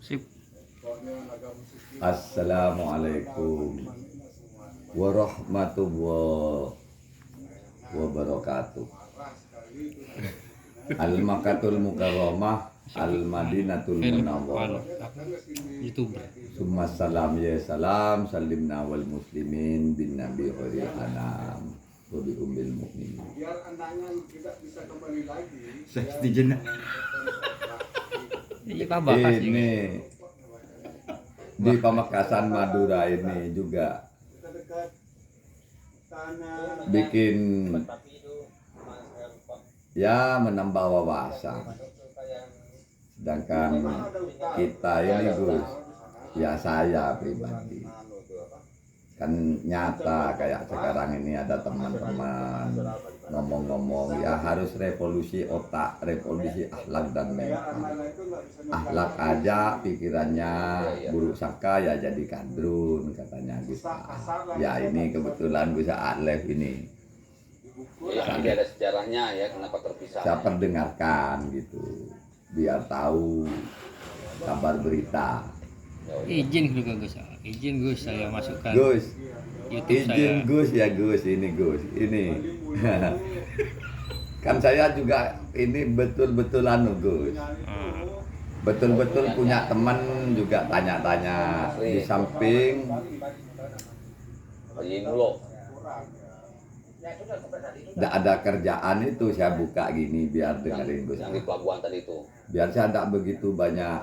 Sip. Assalamualaikum warahmatullahi wabarakatuh. Al-Makkatul Mukarramah, Al-Madinatul Munawwarah. YouTuber. Summa salam ya salam, salimna wal muslimin bin nabi khairil anam wa bi ummil mukminin. Biar anaknya tidak bisa kembali lagi. Sejenak. Iya kabar Ini di Pamekasan Madura ini juga Dekat tanah bikin ya menambah wawasan. Sedangkan kita ini Gus, ya saya pribadi kan nyata kayak sekarang ini ada teman-teman ngomong-ngomong ya harus revolusi otak, revolusi akhlak dan mental. Akhlak aja pikirannya buruk sangka ya jadi kadrun katanya Gus. Ya ini kebetulan Gus Alef ini Ya, ini ada sejarahnya ya kenapa terpisah. saya perdengarkan gitu biar tahu kabar berita. Izin juga Gus. Izin Gus saya masukkan Gus, YouTube izin saya. Gus ya Gus, ini kan saya juga ini betul-betul anu Gus, Ah, betul-betul punya teman juga tanya-tanya di samping Haji Mulo. tidak ada kerjaan itu saya buka gini biar dengerin Gus, Yang di pelabuhan tadi itu. biar saya tidak begitu banyak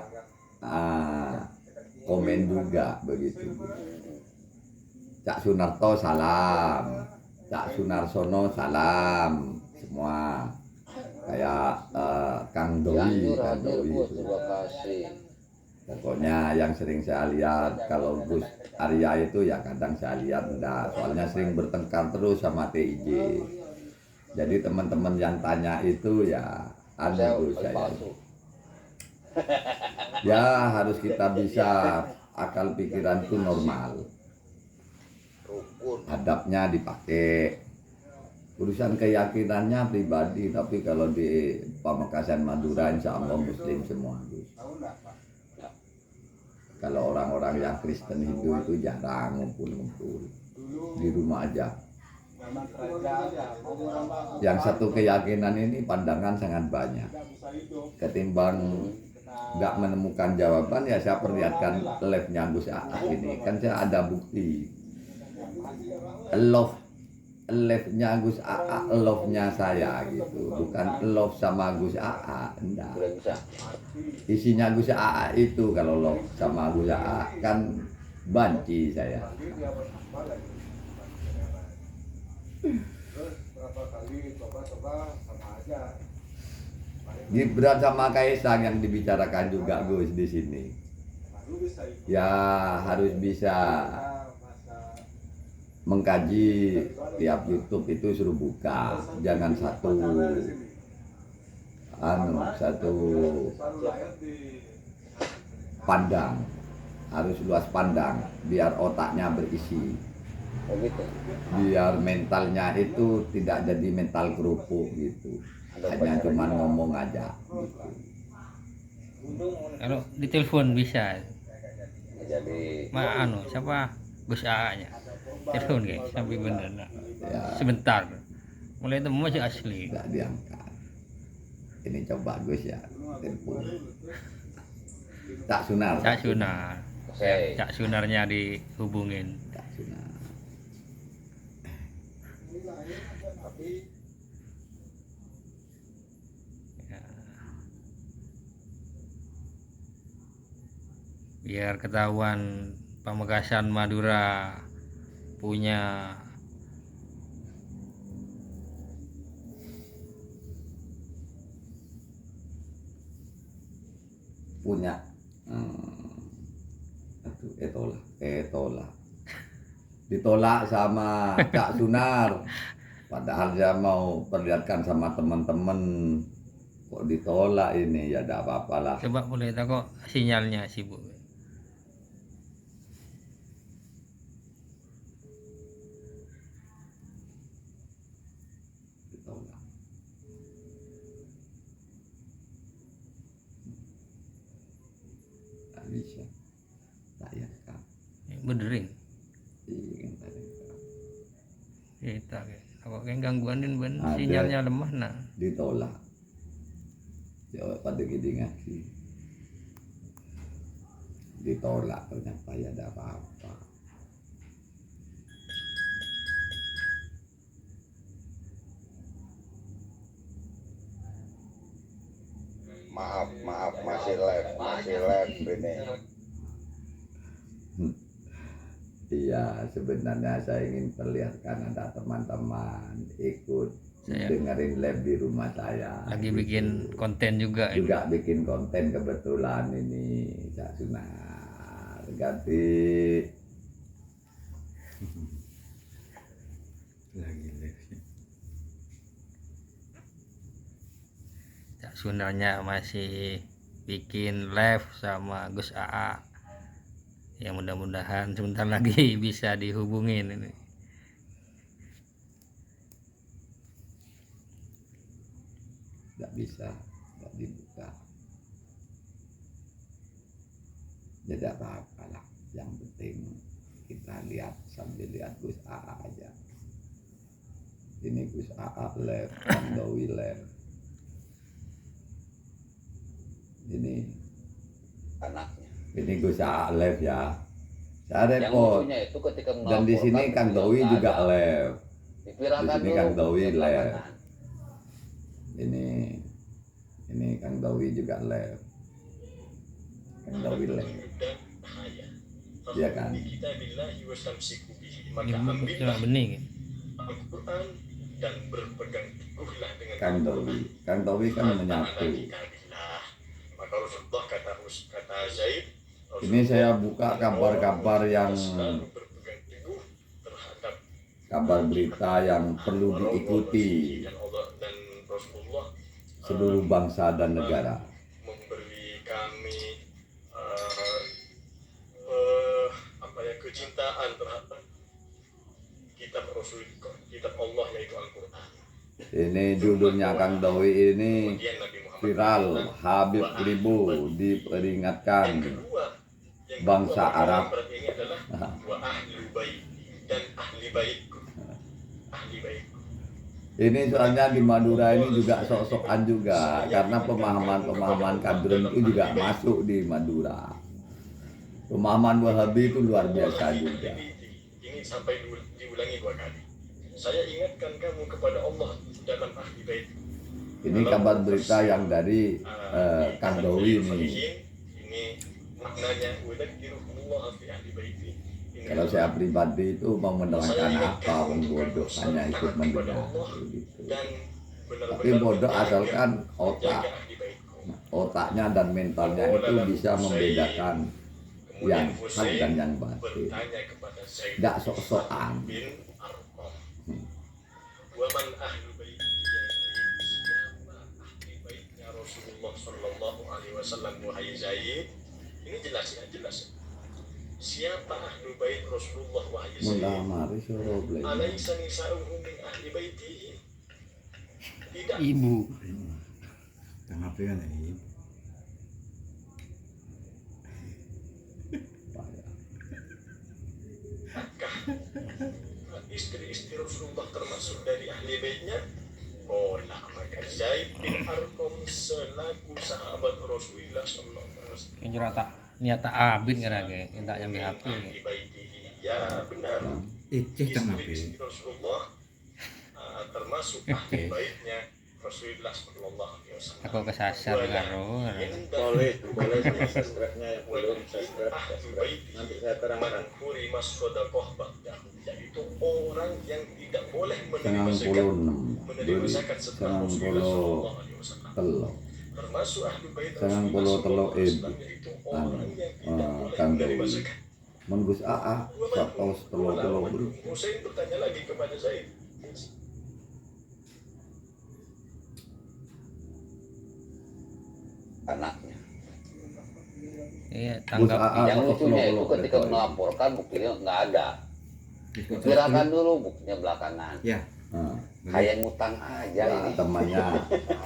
komen juga begitu. Cak Sunarto salam, Cak Sunarsono salam, semua kayak Kang Doi, Cianjur Kang hadir Doi. buat terima kasih. Pokoknya yang sering saya lihat kalau Gus Arya itu ya kadang saya lihat enggak, soalnya sering bertengkar terus sama TIJ. Jadi teman-teman yang tanya itu ya ada Gus saya. palsu. Ya harus kita bisa akal pikiran itu normal. Rukun. Hadapnya dipakai. Urusan keyakinannya pribadi, tapi kalau di Pamekasan Madura insya Allah Muslim semua Gus. Kalau orang-orang yang Kristen Hindu itu jarang ngumpul-ngumpul di rumah aja. zaman kerajaan Yang satu keyakinan ini pandangan sangat banyak. Ketimbang nggak menemukan jawaban ya saya perlihatkan live-nya Gus AA ini. Kan saya ada bukti. Live-nya Gus AA, love-nya saya gitu. Bukan love sama Gus AA, enggak. Sudah bisa. Isinya Gus AA itu kalau love sama Gus AA kan banci saya. terus berapa kali coba-coba sama aja. Gibran sama Kaisang yang dibicarakan juga Gus di sini. Baru bisa ikut. Ya harus bisa mengkaji tiap YouTube itu suruh buka, jangan satu pandang, harus luas pandang biar otaknya berisi, Oh gitu. biar mentalnya itu tidak jadi mental kerupuk gitu, hanya cuman ngomong aja gitu. kalau ditelepon bisa. Jadi Anu siapa Gus AA-nya. Telepon guys, sampai bener nah. Ya Sebentar. Mulai itu masih asli. tidak diangkat. Ini coba Gus ya telepon. Cak Sunar. Cak Sunar. oke. Cak Sunarnya dihubungin. Cak Sunar. Ya. Biar ketahuan Pamekasan Madura punya aduh etola ditolak sama Cak Sunar, padahal saya mau perlihatkan sama teman-teman kok ditolak ini ya tidak apa-apa lah. coba boleh tahu kok sinyalnya sibuk. Ditolak. bisa. Saya kan. Bedering. Iya kan tadi. Kita kok kayak gangguanin ben Ada. sinyalnya lemah nah. Ditolak. Jawab pada gini ngaji. Ditolak ternyata ya ada apa-apa. Maaf masih live ini. Iya, sebenarnya saya ingin perlihatkan ada teman-teman ikut Saya dengerin live di rumah saya. lagi Gitu. bikin konten juga ini. Juga bikin konten kebetulan ini Cak Sunar ganti lagi live. Cak Sunarnya masih bikin live sama Gus AA. Ya mudah-mudahan sebentar lagi bisa dihubungin ini. nggak bisa, nggak dibuka. Jadi apa-apa lah. Yang penting kita lihat sambil lihat Gus AA aja. Ini Gus AA live, Kang Dowi live. Anaknya. Ini Gus AA live ya. Saya Yang repot. lucunya itu ketika Dan di sini melaporkan Kang beliau Dowi nggak juga ada. live. Dipirakan Di sini dulu Kang Dowi ke live. belakangan. Ini Kang Dowi juga live. Kang Dowi live. Iya kan? Ini cuma bening ya. Al-Quran dan berpegang teguhlah dengan Kang Dowi. Kang Dowi kan menyatu. Maka Rasulullah kata Zaid, Ini saya buka kabar-kabar yang selalu berpegang teguh terhadap kabar berita yang perlu diikuti dan Allah dan Rasulullah seluruh bangsa dan negara. memberi kami kecintaan terhadap kitab Rasul, kitab Allah yaitu Al-Quran. Ini judulnya Kang Dowi ini Kemudian Nabi Muhammad viral. Habib Ribu yang diperingatkan kedua, bangsa Arab. berarti ini adalah wa ahli bait dan ahli baitku. Ahli baitku. Ini soalnya di Madura ini juga sok-sokan juga karena pemahaman-pemahaman kadrun itu juga masuk di Madura. Pemahaman Wahabi itu luar biasa juga. Ini sampai diulangi 2 kali. Saya ingatkan kamu kepada Allah dalam ahli bait. Ini kabar berita yang dari Kang Dowi ini. Ini maknanya wadzakirukumullah fi ahli baiti. Kalau saya pribadi itu mau menerangkan apa pun bodoh, hanya ikut mendengar gitu. Dan Tapi bodoh asalkan otaknya dan mentalnya itu bisa membedakan yang hak dan yang batil. bertanya kepada Zaid Nggak sok-sokan. bin Arqam. Wa man ahlu baiti ya Zaid? Siapa ahli baitnya Rasulullah sallallahu alaihi wasallam wahai Zaid? Ini jelas ya, jelas. Siapa ahlu bait Rasulullah wahai Zaid? Mula mari suruh beli. Alaysa nisa'uhu min ahli baitihi? Tidak. Ibu. Tengah apa kan ini? Istri-istri Rasulullah termasuk dari ahli baitnya? Oh, nah, maka Zaid bin Arqam selaku sahabat Rasulullah sallallahu alaihi wasallam. Yang nyata abid ngerage minta yang Min HP. ahli baitihi. Ya benar. Cek tengah apa? Istri-istri Rasulullah termasuk ahli baitnya Rasulullah sallallahu alaihi wasallam. Aku kesasar karo. Boleh subscribe-nya yang belum subscribe. Nanti saya terangkan. Yaitu orang yang tidak boleh Sangang menerima zakat, puluh enam, menerima zakat setelah sangang Rasulullah puluh sallallahu alaihi wasallam. telur, Termasuk ahli bait sangang Rasulullah puluh telur sallallahu alaihi wasallam, yaitu orang yang tidak boleh Kang menerima Dowi. zakat. Menggus AA, satu telur beli. Husain bertanya lagi kepada Zaid. Anaknya. Iya, Gus tanggap. AA Yang satu lucunya itu telur ketika beli. melaporkan buktinya nggak ada. Dipirakan dulu buktinya belakangan. Ya, Nah, Kayak ngutang aja Ya, ini. temannya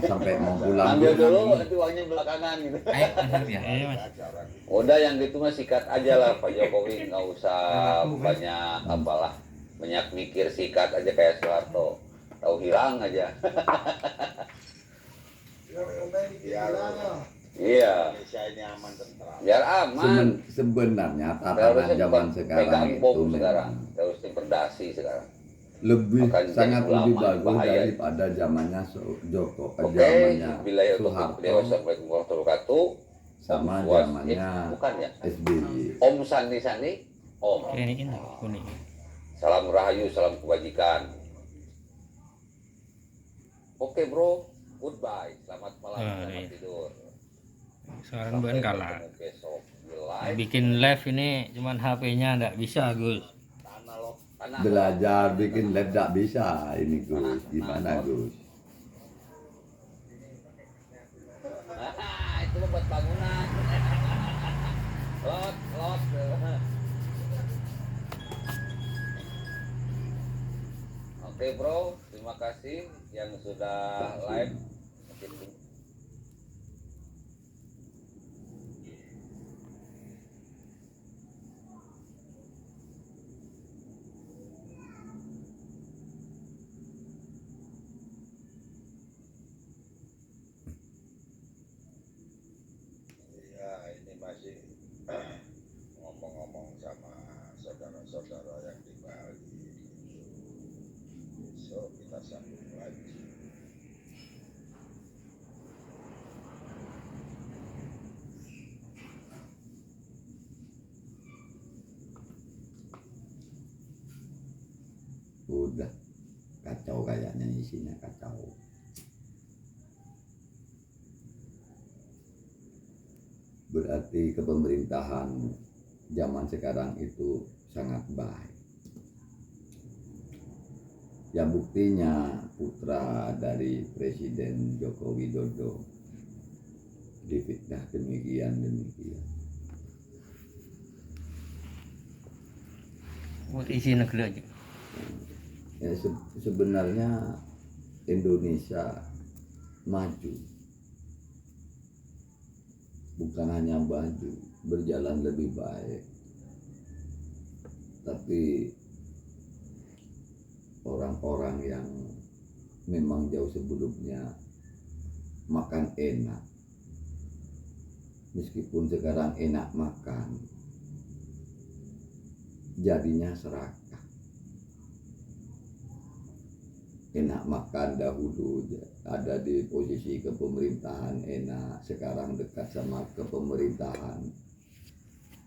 sampai mau pulang Ambil dulu, nanti. nanti uangnya belakangan gitu. Ayo, Mas ya. Ayo, Mas. Udah yang gitu mah sikat aja lah Pak Jokowi, nggak usah banyak apalah, banyak mikir, sikat aja kayak Soeharto. Tahu hilang aja. Iya, Indonesia ini aman tentram. biar aman. Sebenarnya tatanan Terorisnya zaman bukan sekarang pegang itu bom sekarang, memang terus invadasi sekarang. lebih Akan jadi sangat lebih ulama, bagus bahaya. daripada zamannya Joko, Oke, zamannya bila itu Soeharto Assalamualaikum warahmatullahi wabarakatuh. sama Buat- zamannya bukan ya? SBY. Om Sandi Sandi, Om. Oke, ini kuning. Salam rahayu, salam kebajikan. Oke bro, goodbye. Selamat malam, selamat iya. tidur. Sekarang bukan kalah. Ketemu besok di live. Bikin live ini cuman HP-nya nggak bisa, Gus. Analog, tanah. Belajar bikin lab tak bisa ini Gus, gimana Gus? Itu mah buat bangunan. Lot. Oke bro, terima kasih yang sudah live. Ya, ini masih ngomong-ngomong sama saudara-saudara yang di Bali. Besok kita sambung lagi. Udah kacau kayaknya isinya kacau. Berarti kepemerintahan zaman sekarang itu sangat baik. Ya buktinya putra dari Presiden Joko Widodo difitnah demikian. Buat isi negeri aja. Ya, sebenarnya Indonesia maju, bukan hanya maju, berjalan lebih baik. Tapi orang-orang yang memang jauh sebelumnya makan enak, meskipun sekarang enak makan, jadinya serakah. Enak makan dahulu ada di posisi kepemerintahan enak, sekarang dekat sama kepemerintahan,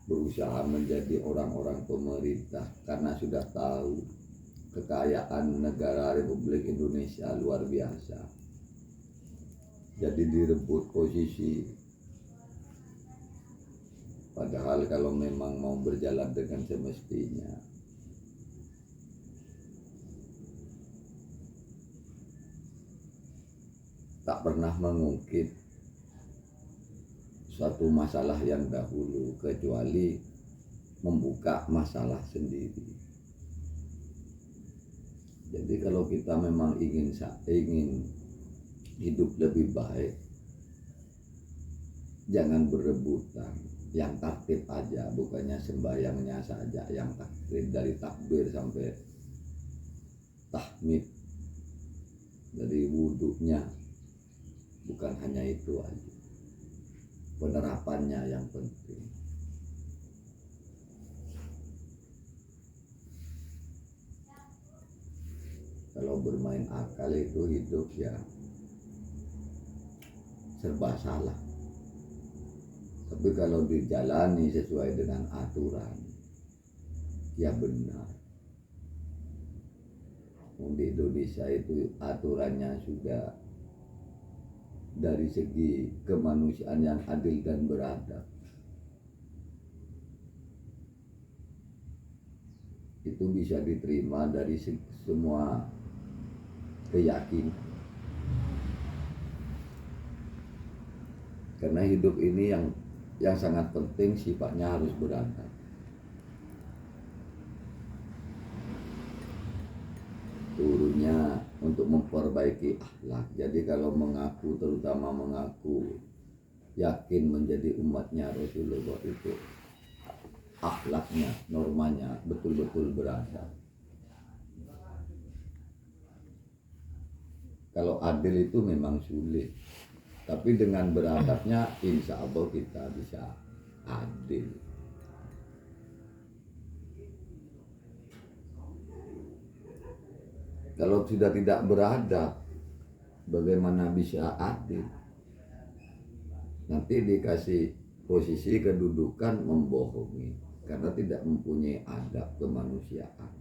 berusaha menjadi orang-orang pemerintah karena sudah tahu kekayaan negara Republik Indonesia luar biasa. Jadi direbut posisi, padahal kalau memang mau berjalan dengan semestinya, tak pernah mengungkit suatu masalah yang dahulu kecuali membuka masalah sendiri. Jadi kalau kita memang ingin hidup lebih baik, jangan berebutan, yang takbir aja, bukannya sembahyangnya saja yang takbir, dari takbir sampai tahmid, dari wudhunya. Bukan hanya itu aja, penerapannya yang penting. Kalau bermain akal itu hidup ya serba salah. Tapi kalau dijalani sesuai dengan aturan, ya benar. Di Indonesia itu aturannya sudah dari segi kemanusiaan yang adil dan beradab. Itu bisa diterima dari semua keyakinan. Karena hidup ini yang sangat penting sifatnya harus beradab. Turunnya untuk memperbaiki akhlak. Jadi kalau mengaku, terutama mengaku yakin menjadi umatnya Rasulullah, itu akhlaknya, normanya betul-betul beradab. Kalau adil itu memang sulit, tapi dengan beradabnya insya Allah kita bisa adil. Kalau sudah tidak beradab, bagaimana bisa adil? Nanti dikasih posisi kedudukan membohongi karena tidak mempunyai adab kemanusiaan.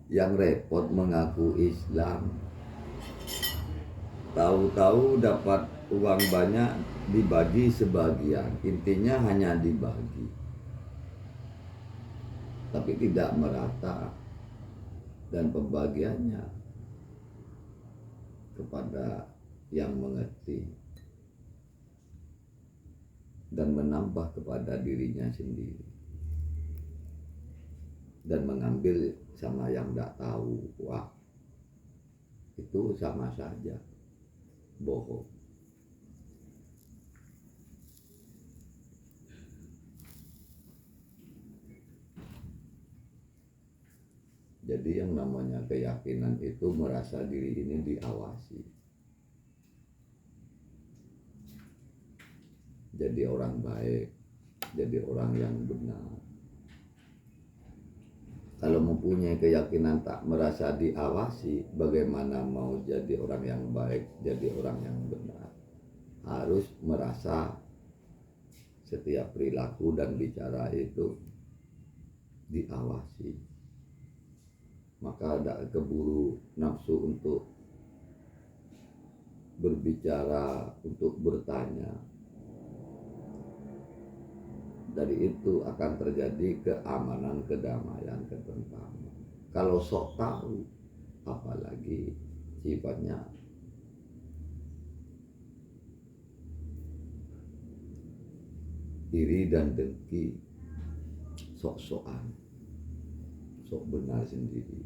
Yang repot mengaku Islam, tahu-tahu dapat uang banyak dibagi sebagian, intinya hanya dibagi, tapi tidak merata, dan pembagiannya kepada yang mengerti dan menambah kepada dirinya sendiri, dan mengambil sama yang tidak tahu. Wah, itu sama saja bohong. Jadi yang namanya keyakinan itu merasa diri ini diawasi. Jadi orang baik, jadi orang yang benar. Kalau mempunyai keyakinan tak merasa diawasi, bagaimana mau jadi orang yang baik, jadi orang yang benar? Harus merasa setiap perilaku dan bicara itu diawasi. Maka ada keburu nafsu untuk berbicara, untuk bertanya. Dari itu akan terjadi keamanan, kedamaian, ketentraman. Kalau sok tahu, apalagi sifatnya iri dan dengki, sok-sokan, sok benar sendiri.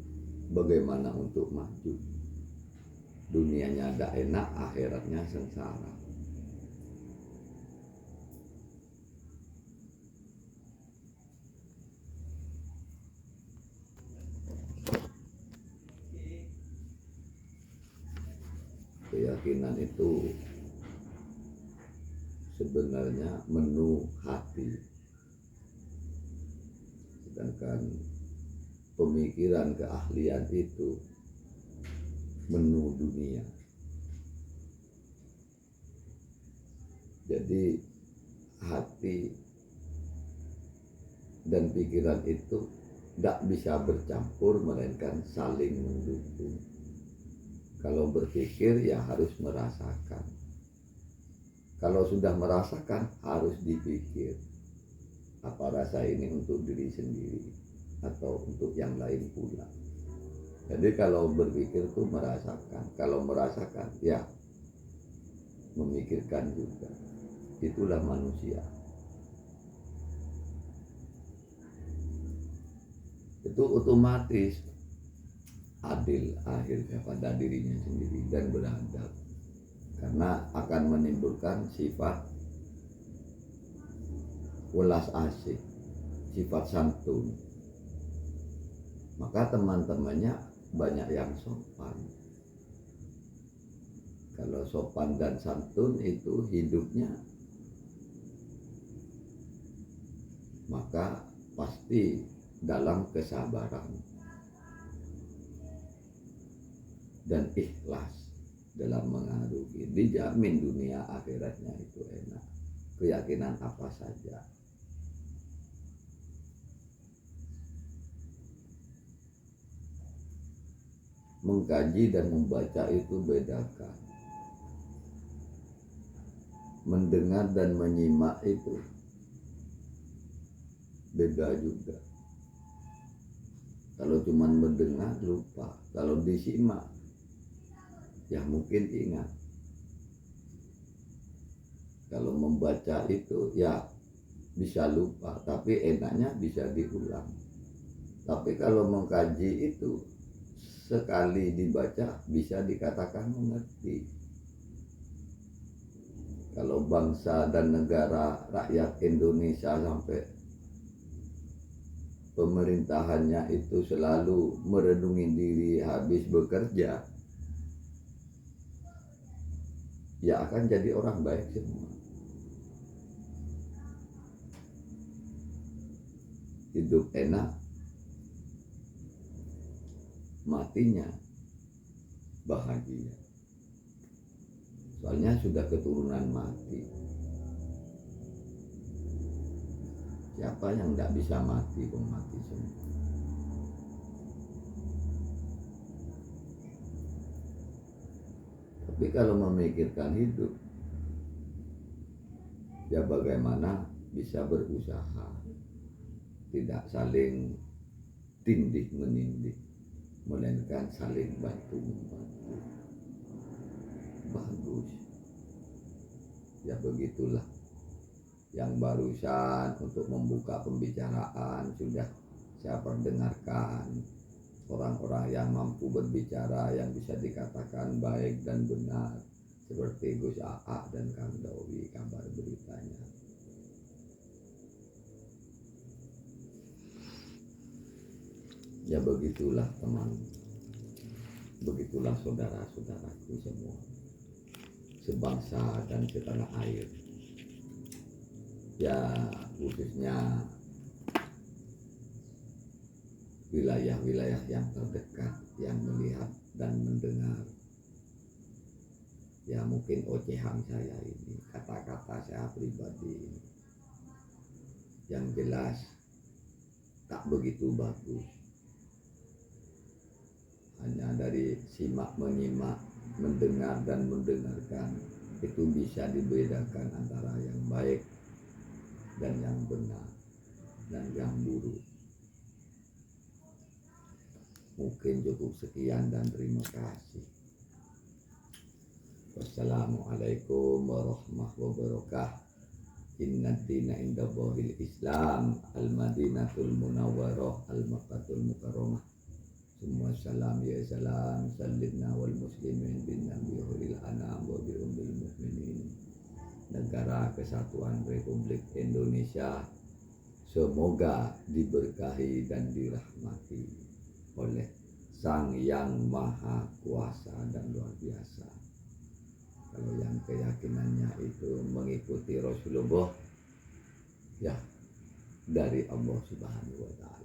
Bagaimana untuk maju? Dunianya ada enak, akhiratnya sengsara. Keyakinan itu sebenarnya menu hati, sedangkan pemikiran, keahlian itu menu dunia. Jadi hati dan pikiran itu tidak bisa bercampur, melainkan saling mendukung. Kalau berpikir ya harus merasakan. Kalau sudah merasakan harus dipikir. Apa rasa ini untuk diri sendiri atau untuk yang lain pula. Jadi kalau berpikir itu merasakan. Kalau merasakan ya memikirkan juga. Itulah manusia. Itu otomatis adil akhirnya pada dirinya sendiri dan beradab, karena akan menimbulkan sifat welas asih, sifat santun. Maka teman-temannya banyak yang sopan. Kalau sopan dan santun itu hidupnya, maka pasti dalam kesabaran dan ikhlas dalam mengarungi. Dijamin dunia akhiratnya itu enak. Keyakinan apa saja. Mengkaji dan membaca itu bedakan. Mendengar dan menyimak itu beda juga. Kalau cuma mendengar lupa, kalau disimak ya mungkin ingat. Kalau membaca itu ya bisa lupa, tapi enaknya bisa diulang. Tapi kalau mengkaji itu sekali dibaca bisa dikatakan mengerti. Kalau bangsa dan negara rakyat Indonesia sampai pemerintahannya itu selalu merenungi diri habis bekerja, ya akan jadi orang baik semua. Hidup enak, matinya bahagia. Soalnya sudah keturunan mati. Siapa yang tidak bisa mati pun mati semua. Tapi kalau memikirkan hidup, ya bagaimana bisa berusaha, tidak saling tindih menindih, melainkan saling bantu membantu. Bagus. Ya begitulah. Yang barusan untuk membuka pembicaraan sudah saya perdengarkan orang-orang yang mampu berbicara, yang bisa dikatakan baik dan benar, seperti Gus Aa dan Kang Dawi kabar beritanya. Ya begitulah teman, begitulah saudara-saudaraku semua, sebangsa dan setanah air. Ya khususnya wilayah-wilayah yang terdekat, yang melihat dan mendengar. Ya mungkin ocehan saya ini, kata-kata saya pribadi ini, yang jelas tak begitu bagus. Hanya dari simak menyimak, mendengar dan mendengarkan, itu bisa dibedakan antara yang baik dan yang benar dan yang buruk. Mungkin cukup sekian dan terima kasih. Wassalamualaikum warahmatullahi wabarakatuh. Inna dina inda Allahil Islam, al-Madinatul Munawwarah, al-Makkatul Mukarramah. Semua salam ya salam, sallimna wal muslimin bin nabi khuril anam wa bi ummil mu'minin. Negara Kesatuan Republik Indonesia semoga diberkahi dan dirahmati oleh Sang Yang Maha Kuasa dan luar biasa. Kalau yang keyakinannya itu mengikuti Rasulullah, ya dari Allah Subhanahu wa Ta'ala.